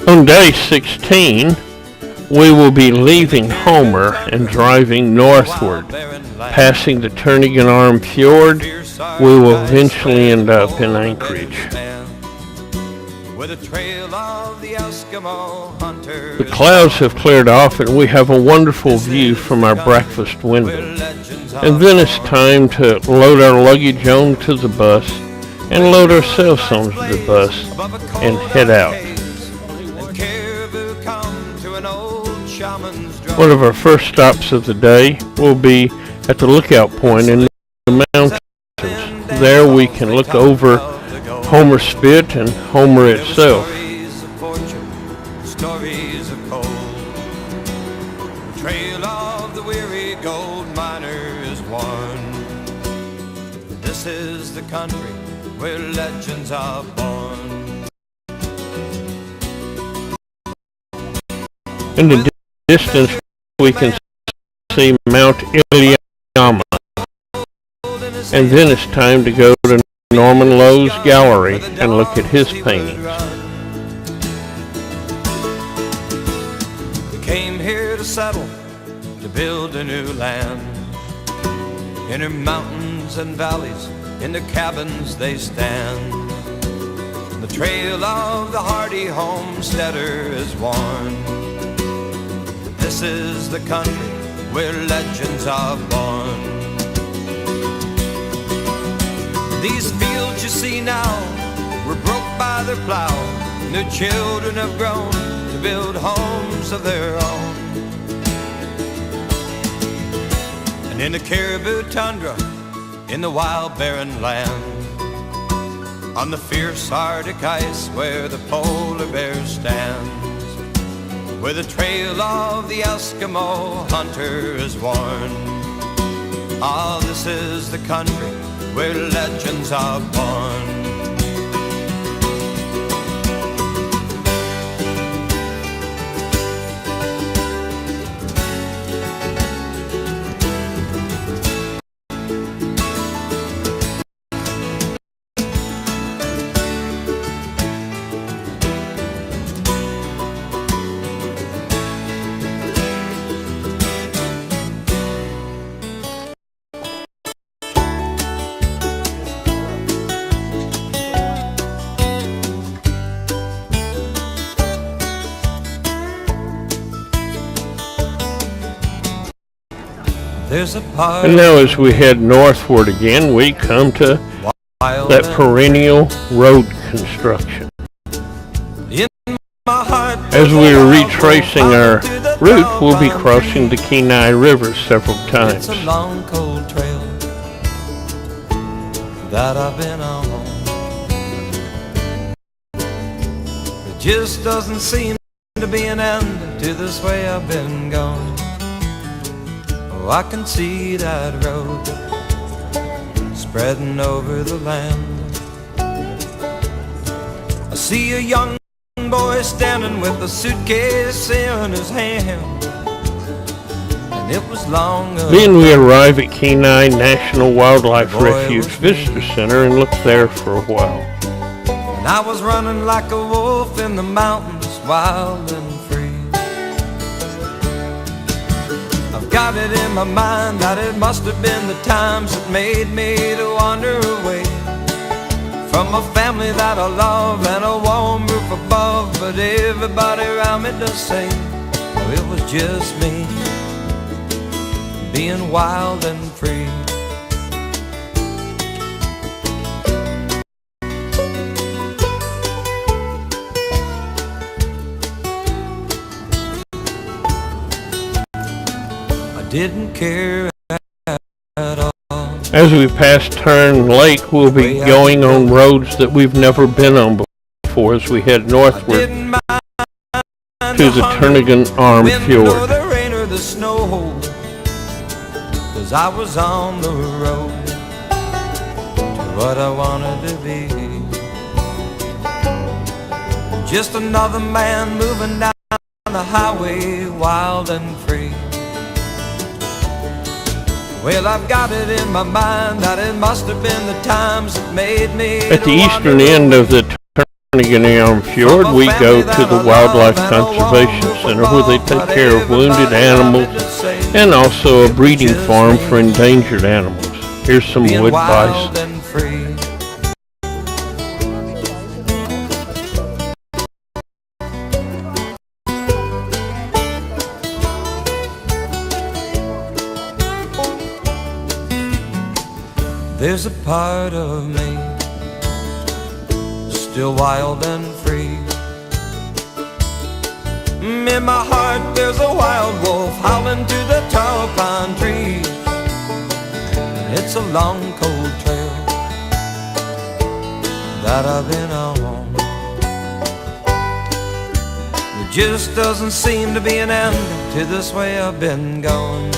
On day 16, we will be leaving Homer and driving northward. Passing the Turnagain Arm Fjord, we will eventually end up in Anchorage. The clouds have cleared off and we have a wonderful view from our breakfast window. And then it's time to load our luggage onto the bus and load ourselves onto the bus and head out. One of our first stops of the day will be at the lookout point in the mountains. There we can look over Homer Spit and Homer itself. Stories of coal, the trail of the weary gold miner is worn. This is the country where legends are born. In the distance, we can see Mount Iliamna. And then it's time to go to Norman Lowe's gallery and look at his paintings. We came here to settle, to build a new land. In her mountains and valleys, in the cabins they stand. The trail of the hardy homesteader is worn. This is the country where legends are born. These fields you see now were broke by their plow, and their children have grown to build homes of their own. And in the caribou tundra, in the wild barren land, on the fierce Arctic ice where the polar bear stands, where the trail of the Eskimo hunter is worn. Ah, this is the country where legends are born. And now as we head northward again, we come to that perennial road construction. As we are retracing our route, we'll be crossing the Kenai River several times. It's a long, cold trail that I've been on. There just doesn't seem to be an end to this way I've been going. Oh, I can see that road spreading over the land. I see a young boy standing with a suitcase in his hand, and it was long ago. Then we arrive at Kenai National Wildlife Refuge Visitor Center and look there for a while. And I was running like a wolf in the mountains, wild and free. I've got it in my mind that it must have been the times that made me to wander away from a family that I love and a warm roof above. But everybody around me does say, oh, it was just me being wild and free. Didn't care at all. As we pass Turn Lake, we'll be going on roads that we've never been on before as we head northward to the Turnagain Arm Fjord. The rain or the snow, 'cause I was on the road to what I wanted to be. Just another man moving down the highway, wild and free. Well, I've got it in my mind that it must have been the times that made me. At the eastern end of the Arm Fjord, we go to the Wildlife Conservation Center where they take care of wounded animals and also a breeding farm for endangered animals. Here's some wood bison. There's a part of me still wild and free. In my heart there's a wild wolf howling to the tall pine trees. It's a long cold trail that I've been on. There just doesn't seem to be an end to this way I've been going.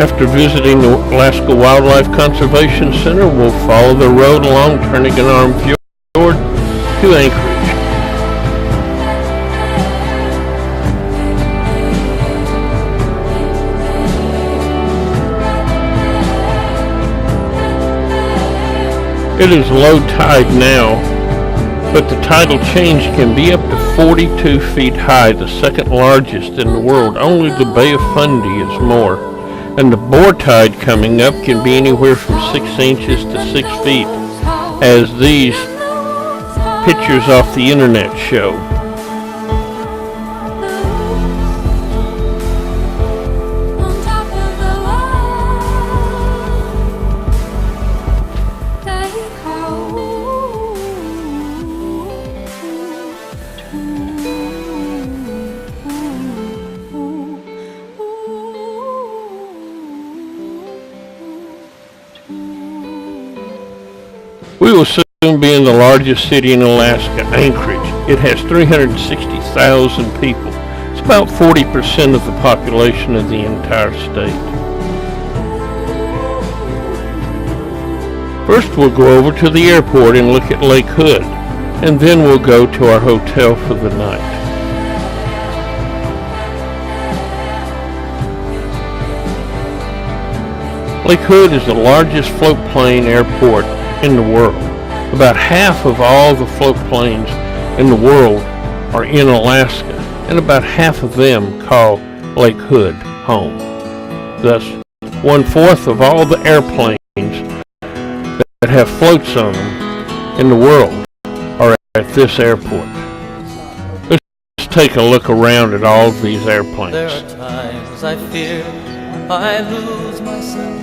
After visiting the Alaska Wildlife Conservation Center, we'll follow the road along Arm Fjord to Anchorage. It is low tide now, but the tidal change can be up to 42 feet high, the second largest in the world. Only the Bay of Fundy is more. And the boar tide coming up can be anywhere from 6 inches to 6 feet, as these pictures off the internet show. We will soon be in the largest city in Alaska, Anchorage. It has 360,000 people. It's about 40% of the population of the entire state. First we'll go over to the airport and look at Lake Hood, and then we'll go to our hotel for the night. Lake Hood is the largest floatplane airport in the world. About half of all the floatplanes in the world are in Alaska, and about half of them call Lake Hood home. Thus, 1/4 of all the airplanes that have floats on them in the world are at this airport. Let's take a look around at all of these airplanes. There are times I fear I lose myself.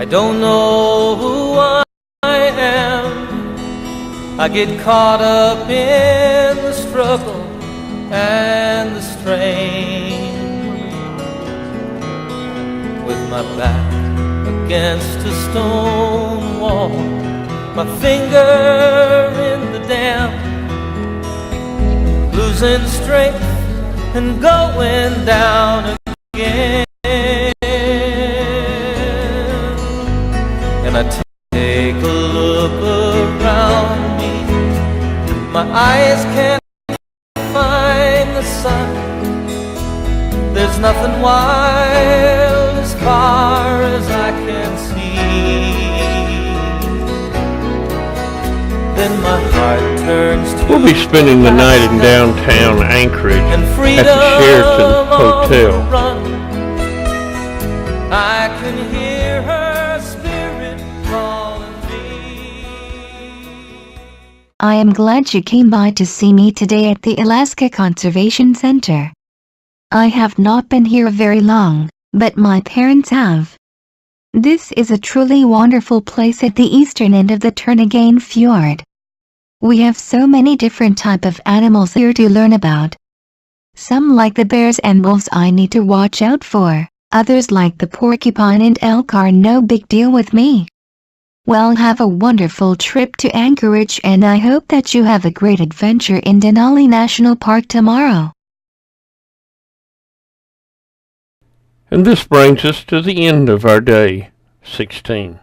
I don't know who I am. I get caught up in the struggle and the strain. With my back against a stone wall, my finger in the dam, losing strength and going down again. And I take a look around me, my eyes can't find the sun. There's nothing wild as far as I can see. Then my heart turns to We'll be spending the night in downtown Anchorage at the Sheraton Hotel. I can hear her spirit calling me. I am glad you came by to see me today at the Alaska Conservation Center. I have not been here very long, but my parents have. This is a truly wonderful place at the eastern end of the Turnagain Fjord. We have so many different type of animals here to learn about. Some like the bears and wolves I need to watch out for. Others like the porcupine and elk are no big deal with me. Well, have a wonderful trip to Anchorage, and I hope that you have a great adventure in Denali National Park tomorrow. And this brings us to the end of our day 16.